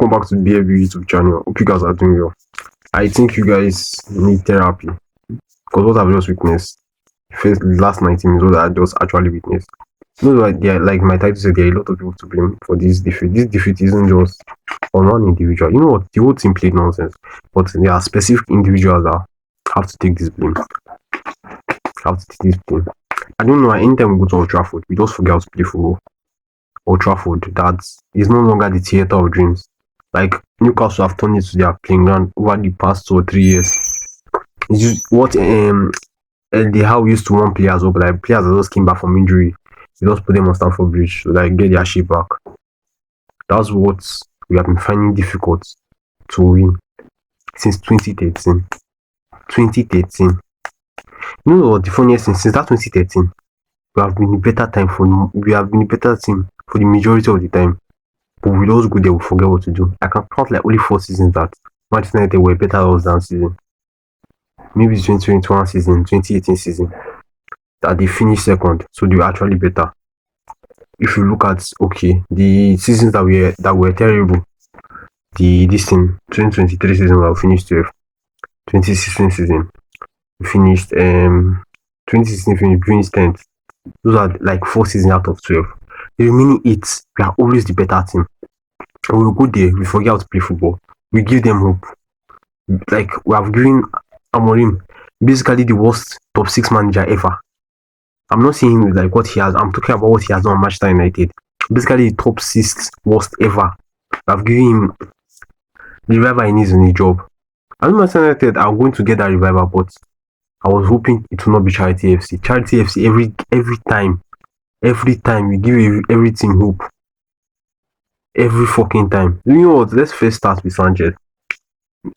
welcome back to BFB YouTube channel. Hope you guys are doing well. I think you guys need therapy because what I've just witnessed, first last 90 minutes, what I just actually witnessed. You know, like my title said, there are a lot of people to blame for this defeat. This defeat isn't just on one individual. You know what? The whole team played nonsense, but there are specific individuals that have to take this blame. Have to take this blame. I don't know. Anytime we go to Old Trafford, we just forget how to play football. Old Trafford, that is no longer the theatre of dreams. Like Newcastle have turned it to their playing ground over the past 2 or 3 years. It's just what Eddie Howe used to want players up, like players that just came back from injury. They just put them on Stamford Bridge to like get their shape back. That's what we have been finding difficult to win since 2013. 2013. You know what the funniest thing, since that 2013, we have been a better team for the majority of the time. But we just go there, we forget what to do. I can count like only 4 seasons that Manchester United were better than us than season. Maybe it's 2021 season, 2018 season that they finished second, so they were actually better. If you look at the seasons that were terrible, this thing 2023 season we finished 12th, 2016 season we finished 2016 finished 10th. Those are like 4 seasons out of 12. The remaining 8, we are always the better team. And we go there, we forget how to play football. We give them hope. Like we have given Amorim basically the worst top 6 manager ever. I'm not saying like what he has. I'm talking about what he has done at Manchester United. Basically the top 6 worst ever. I've given him the revival he needs in the job. I know Manchester United are going to get that revival, but I was hoping it will not be Charity FC. Charity FC every time we give everything hope. Every fucking time. You know what? Let's first start with Sanchez.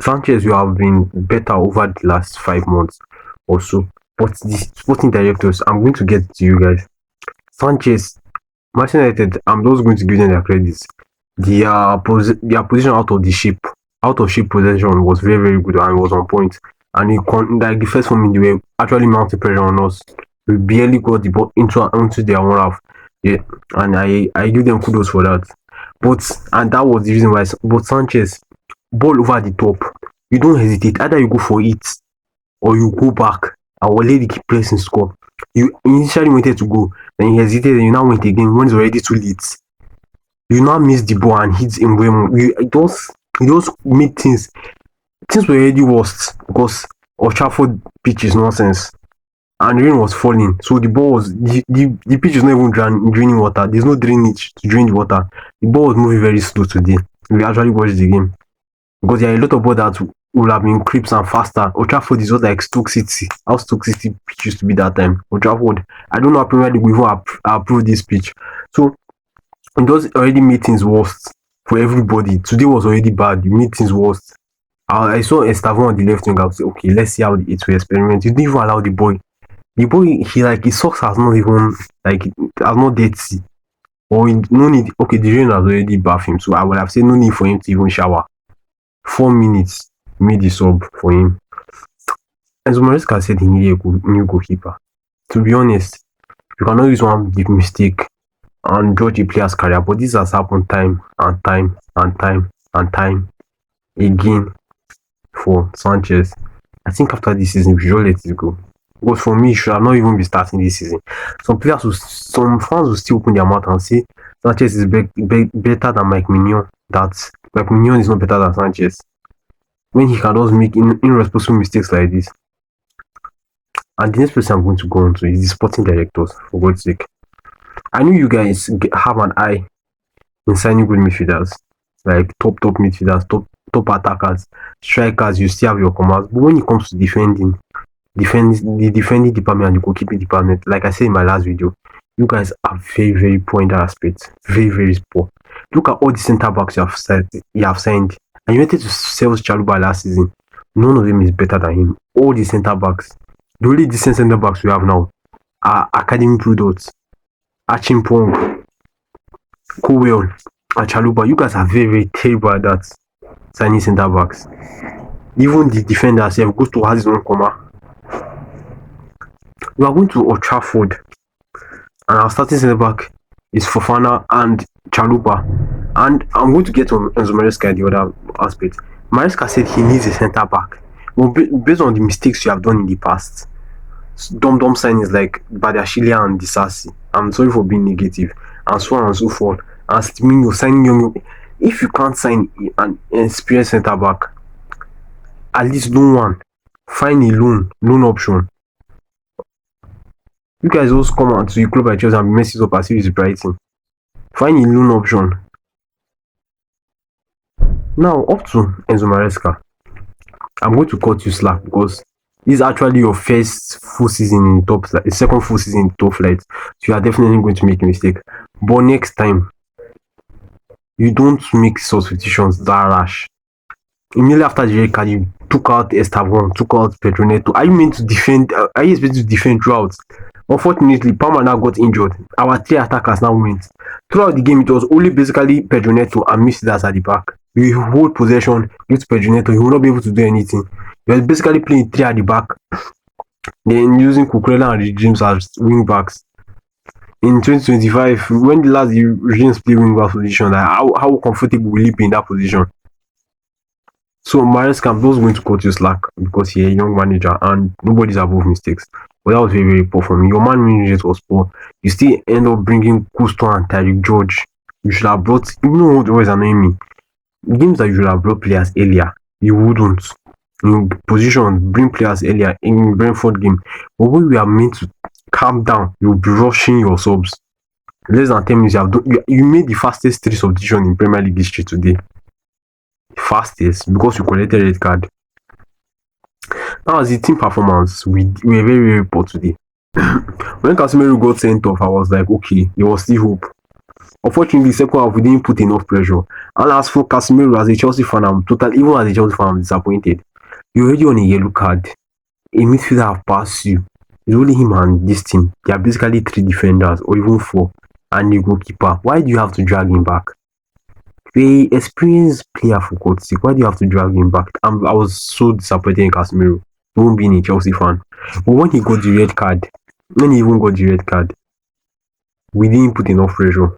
Sanchez, you have been better over the last 5 months or so. But the sporting directors, I'm going to get to you guys. Sanchez, Manchester United, I'm just going to give them their credits. Their position out of shape possession was very, very good and was on point. And like the first moment they were actually mounting pressure on us. We barely got the ball into their own half. Yeah, and I give them kudos for that. And that was the reason why. But Sanchez, ball over the top, you don't hesitate. Either you go for it or you go back and will let the pressing score. You initially wanted to go, then you hesitated, and you now went again when it's already too late. You now miss the ball and hit him when it just made things were already worse because Old Trafford pitch is nonsense. And rain was falling, so the ball was the pitch is not even draining water. There's no drainage to drain the water. The ball was moving very slow today. We actually watched the game because there are a lot of balls that would have been crisp and faster. Old Trafford is just like Stoke City. How Stoke City pitch used to be that time. Old Trafford, I don't know how Premier League will even approve this pitch. So it does already made things worse for everybody. Today was already bad. You made things worse. I saw Estavon on the left wing. I was like, okay, let's see how it will experiment. You didn't even allow the boy. The boy, his socks has not even has not dirty. Or no need. Okay, the rain has already bathed him, so I would have said no need for him to even shower. 4 minutes made the sub for him. Enzo Maresca said he needed a new goalkeeper. To be honest, you cannot use one big mistake and judge a player's career, but this has happened time and time again for Sanchez. I think after this season, we should let it go. But for me, it should have not even be starting this season. Some fans will still open their mouth and say Sanchez is better than Mike Mignon. That Mike Mignon is not better than Sanchez. When he can just make irresponsible mistakes like this. And the next person I'm going to go on to is the sporting directors, for God's sake. I know you guys have an eye in signing good midfielders, like top midfielders, top attackers, strikers. You still have your commands, but when it comes to the defending department and the goalkeeping department, like I said in my last video, you guys are very, very poor in that aspect. Very, very poor. Look at all the centre backs you have signed. And you wanted to sell Chaluba last season. None of them is better than him. All the centre backs. The only decent centre backs we have now are academy products. Achimpong, Cowell, and Chaluba. You guys are very, very terrible at that. Signing centre backs. Even the defender self goes to has his own comma. We are going to Old Trafford, and our starting centre back is Fofana and Chaluba. And I'm going to get on Enzo Maresca in the other aspect. Maresca said he needs a centre back. Well, based on the mistakes you have done in the past, dumb signings like Badiashile and Disasi. I'm sorry for being negative, and so on and so forth. And Stimino signing young. If you can't sign an experienced centre back, at least loan one. Find a loan option. You guys also come out to your club like Chelsea and mess it up as if it's Brighton. Find a loan option. Now up to Enzo Maresca. I'm going to cut you slack because this is actually your first full season in top flight, the second full season in top flight. So you are definitely going to make a mistake. But next time, you don't make substitutions that rash. Immediately after the red card, you took out Estavon, took out Pedro Neto. Are you meant to defend? Are you expected to defend throughout? Unfortunately, Palmer now got injured. Our three attackers now went. Throughout the game, it was only basically Pedro Neto and Misidas at the back. You hold possession, give to Pedro Neto, he will not be able to do anything. You are basically playing three at the back, then using Cucurella and James as wing backs. In 2025, when the last regimes play wing back position, like how comfortable will he be in that position? So Maresca, I'm not going to cut you slack because you're a young manager and nobody's above mistakes. But that was very, very poor for me. Your man winning rate was poor. You still end up bringing Cousteau and Tyreek George. You should have brought, you know what always annoying me? Games that you should have brought players earlier, you wouldn't. In position, bring players earlier in Brentford game. But when we are meant to calm down, you'll be rushing your subs. Less than 10 minutes, you made the fastest three substitution in Premier League history today. Fastest because you collected a red card. Now, as the team performance, we were very, very poor today. When Casemiro got sent off, I was like, okay, there was still hope. Unfortunately, second half, we didn't put enough pressure. And as for Casemiro, as a Chelsea fan, even as a Chelsea fan, I'm disappointed. You're already on a yellow card. A midfielder have passed you. It's only him and this team. They are basically three defenders, or even four, and the goalkeeper. Why do you have to drag him back? The experienced player, for God's sake, why do you have to drag him back? I was so disappointed in Casemiro, even being a Chelsea fan. But when he got the red card, when he even got the red card, we didn't put enough pressure.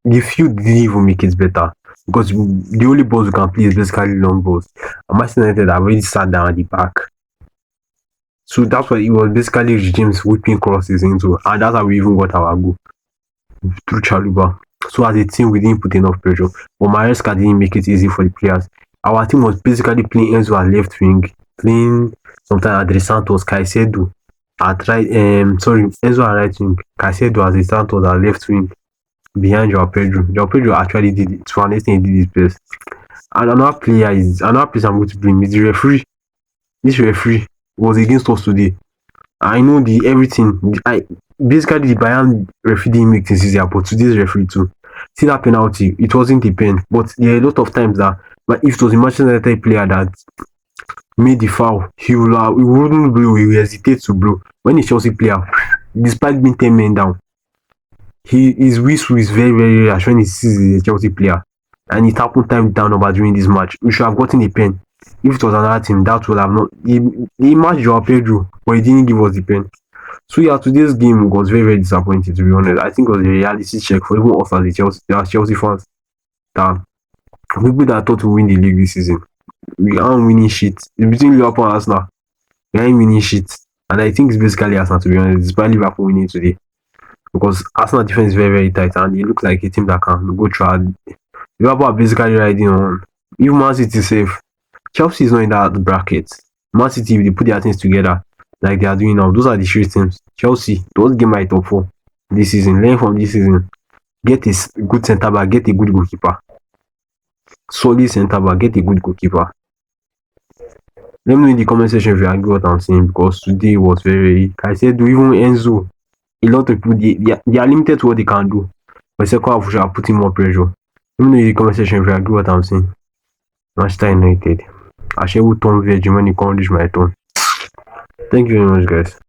The field didn't even make it better because the only balls we can play is basically long balls. And Manchester United have already sat down at the back. So that's why it was basically James whipping crosses into, and that's how we even got our goal through Chaluba. So as a team, we didn't put enough pressure. But Maresca didn't make it easy for the players. Our team was basically playing Enzo at left wing, playing sometimes Adri Santos, Caicedo at right. Enzo at right wing, Caicedo as a Santos at left wing, behind Joao Pedro. Joao Pedro actually did it to an extent. He did his best. And another place I'm going to blame is the referee. This referee was against us today. I know the everything. Basically the Bayern referee didn't make things easier, but today's referee too. See that penalty? It wasn't a pen, but there are a lot of times that, but if it was a Manchester United player that made the foul, he wouldn't blow. He would hesitate to blow. When a Chelsea player, despite being 10 men down, his whistle is very, very rash when he sees a Chelsea player, and it happened time down over during this match. We should have gotten a pen. If it was another team, that would have not. He matched Joao Pedro, but he didn't give us the pen. So yeah, today's game was very, very disappointing, to be honest. I think it was a reality check for even us as Chelsea fans. That people that thought to win the league this season, we aren't winning shit. It's between Liverpool and Arsenal. We aren't winning shit. And I think it's basically Arsenal, to be honest, despite Liverpool winning today. Because Arsenal defense is very, very tight and they look like a team that can go through. Liverpool are basically riding on. Even Man City safe. Chelsea is not in that bracket. Man City, if they put their things together like they are doing now, those are the three teams. Chelsea, those get my top four this season. Learn from this season. Get a good centre back, get a good goalkeeper. Solid centre back, get a good goalkeeper. Let me know in the comment section if you agree what I'm saying, because today was very, I said, even Enzo, a lot of people, they are limited to what they can do. But second half, we should have put in more pressure. Let me know in the comment section if you agree what I'm saying. Manchester United. I shall turn virgin when you can't reach my turn. Thank you very much, guys.